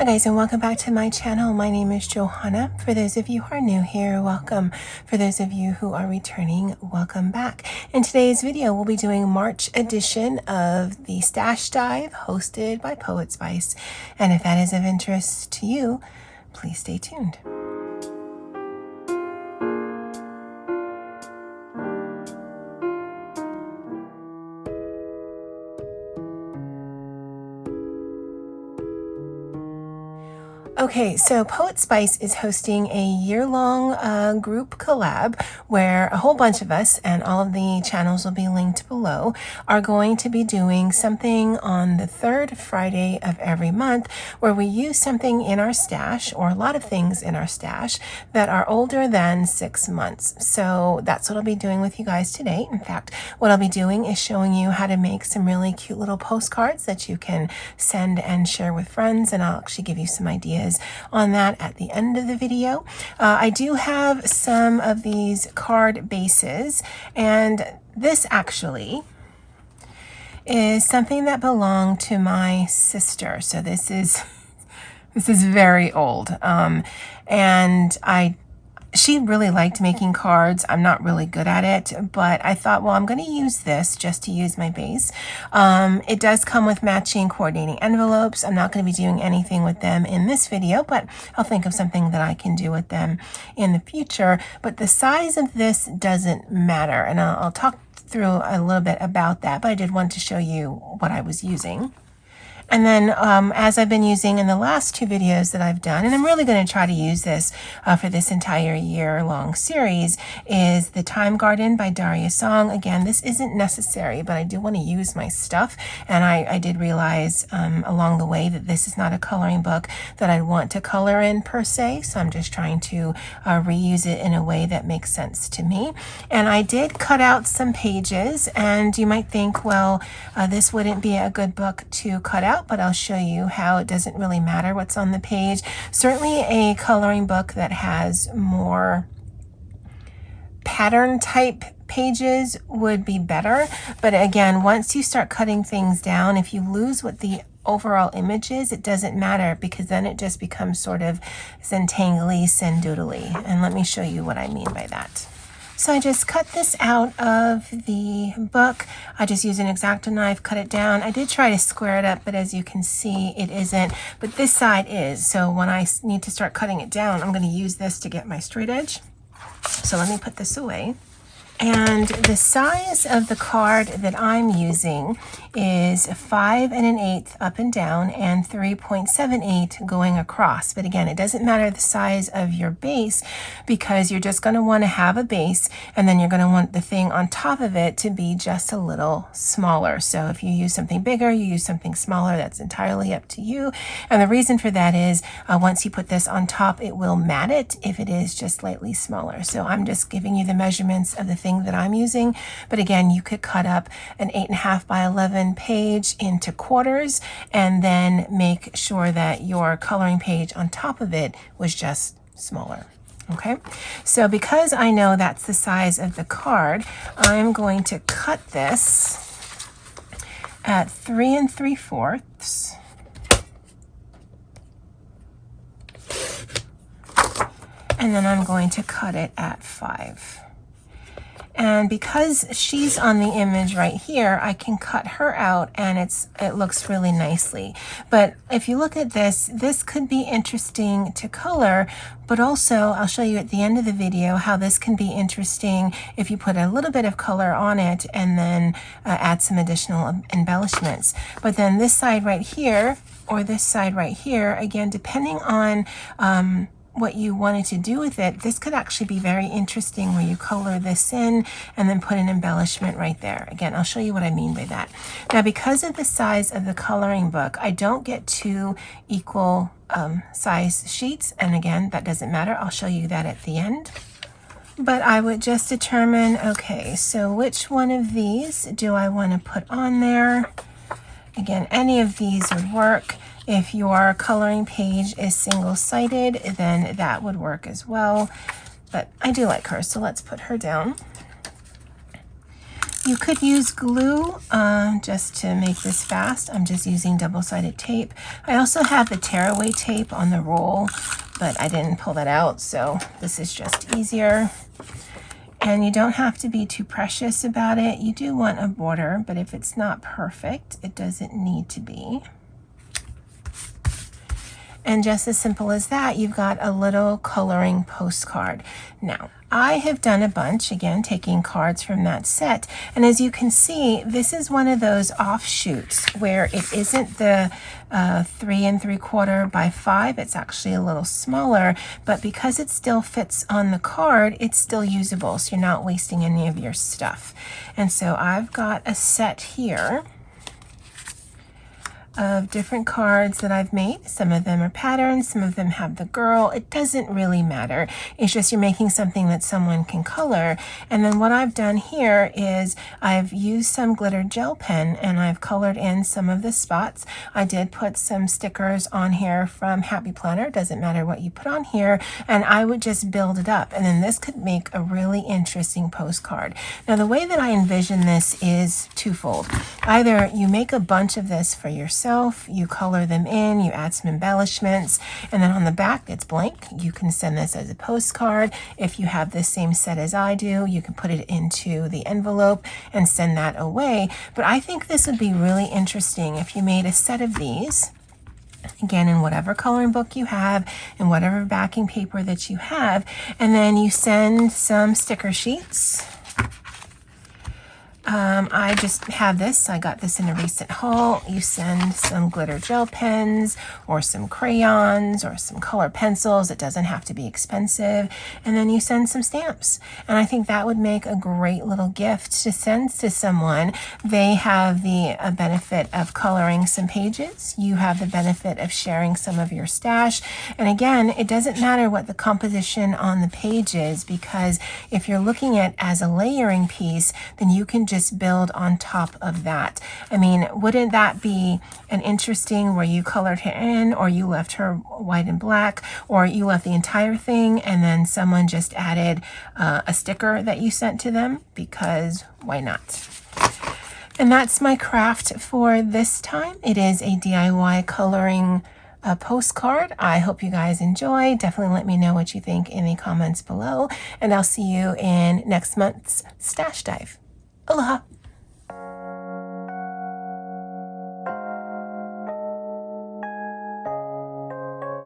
Hi guys, and welcome back to my channel. My name is Johanna. For those of you who are new here, welcome. For those of you who are returning, welcome back. In today's video, we'll be doing March edition of the Stash Dive hosted by Poetspice. And if that is of interest to you, please stay tuned. Okay, so Poetspice is hosting a year-long group collab where a whole bunch of us, and all of the channels will be linked below, are going to be doing something on the third Friday of every month where we use something in our stash, or a lot of things in our stash, that are older than 6 months. So that's what I'll be doing with you guys today. In fact, what I'll be doing is showing you how to make some really cute little postcards that you can send and share with friends, and I'll actually give you some ideas on that at the end of the video. I do have some of these card bases, and this actually is something that belonged to my sister. So this is very old, and she really liked making cards. I'm not really good at it, but I thought, well, I'm going to use this just to use my base. It does come with matching coordinating envelopes. I'm not going to be doing anything with them in this video, but I'll think of something that I can do with them in the future. But the size of this doesn't matter, and I'll talk through a little bit about that, but I did want to show you what I was using. And then as I've been using in the last two videos that I've done, and I'm really going to try to use this for this entire year-long series, is the Time Garden by Daria Song. Again, this isn't necessary, but I do want to use my stuff. And I did realize along the way that this is not a coloring book that I want to color in per se. So I'm just trying to reuse it in a way that makes sense to me. And I did cut out some pages, and you might think, well, this wouldn't be a good book to cut out, but I'll show you how it doesn't really matter what's on the page. Certainly a coloring book that has more pattern type pages would be better. But again, once you start cutting things down, if you lose what the overall image is, it doesn't matter, because then it just becomes sort of zentangly, sendoodly. And let me show you what I mean by that. So I just cut this out of the book. I just used an X-Acto knife, cut it down. I did try to square it up, but as you can see, it isn't. But this side is. So when I need to start cutting it down, I'm going to use this to get my straight edge. So let me put this away. And the size of the card that I'm using is 5 1/8 up and down and 3.78 going across. But again, it doesn't matter the size of your base, because you're just going to want to have a base, and then you're going to want the thing on top of it to be just a little smaller. So if you use something bigger, you use something smaller, that's entirely up to you. And the reason for that is once you put this on top, it will mat it if it is just slightly smaller. So I'm just giving you the measurements of the thing that I'm using. But again, you could cut up an 8.5 by 11 page into quarters, and then make sure that your coloring page on top of it was just smaller. Okay, so because I know that's the size of the card, I'm going to cut this at 3 3/4. And then I'm going to cut it at 5. And because she's on the image right here, I can cut her out, and it looks really nicely. But if you look at this, this could be interesting to color, but also I'll show you at the end of the video how this can be interesting if you put a little bit of color on it and then add some additional embellishments. But then this side right here, or this side right here, again, depending on what you wanted to do with it, this could actually be very interesting, where you color this in and then put an embellishment right there. Again, I'll show you what I mean by that. Now, because of the size of the coloring book, I don't get two equal size sheets. And again, that doesn't matter. I'll show you that at the end. But I would just determine, okay, so which one of these do I want to put on there? Again, any of these would work. If your coloring page is single-sided, then that would work as well. But I do like her, so let's put her down. You could use glue just to make this fast. I'm just using double-sided tape. I also have the tearaway tape on the roll, but I didn't pull that out, so this is just easier. And you don't have to be too precious about it. You do want a border, but if it's not perfect, it doesn't need to be. And just as simple as that, you've got a little coloring postcard. Now, I have done a bunch, again, taking cards from that set. And as you can see, this is one of those offshoots where it isn't the 3 3/4 by 5. It's actually a little smaller, but because it still fits on the card, it's still usable, so you're not wasting any of your stuff. And so I've got a set here of different cards that I've made. Some of them are patterns, some of them have the girl. It doesn't really matter. It's just you're making something that someone can color. And then what I've done here is I've used some glitter gel pen and I've colored in some of the spots. I did put some stickers on here from Happy Planner. Doesn't matter what you put on here. And I would just build it up. And then this could make a really interesting postcard. Now the way that I envision this is twofold. Either you make a bunch of this for yourself, you color them in, you add some embellishments, and then on the back it's blank. You can send this as a postcard. If you have the same set as I do, you can put it into the envelope and send that away. But I think this would be really interesting if you made a set of these, again, in whatever coloring book you have, in whatever backing paper that you have, and then you send some sticker sheets. I just have this. I got this in a recent haul. You send some glitter gel pens or some crayons or some color pencils. It doesn't have to be expensive. And then you send some stamps. And I think that would make a great little gift to send to someone. They have the benefit of coloring some pages. You have the benefit of sharing some of your stash. And again, it doesn't matter what the composition on the page is, because if you're looking at as a layering piece, then you can just build on top of that. I mean, wouldn't that be an interesting where you colored her in, or you left her white and black, or you left the entire thing and then someone just added a sticker that you sent to them, because why not? And that's my craft for this time. It is a DIY coloring postcard. I hope you guys enjoy. Definitely let me know what you think in the comments below, and I'll see you in next month's Stash Dive. Aloha!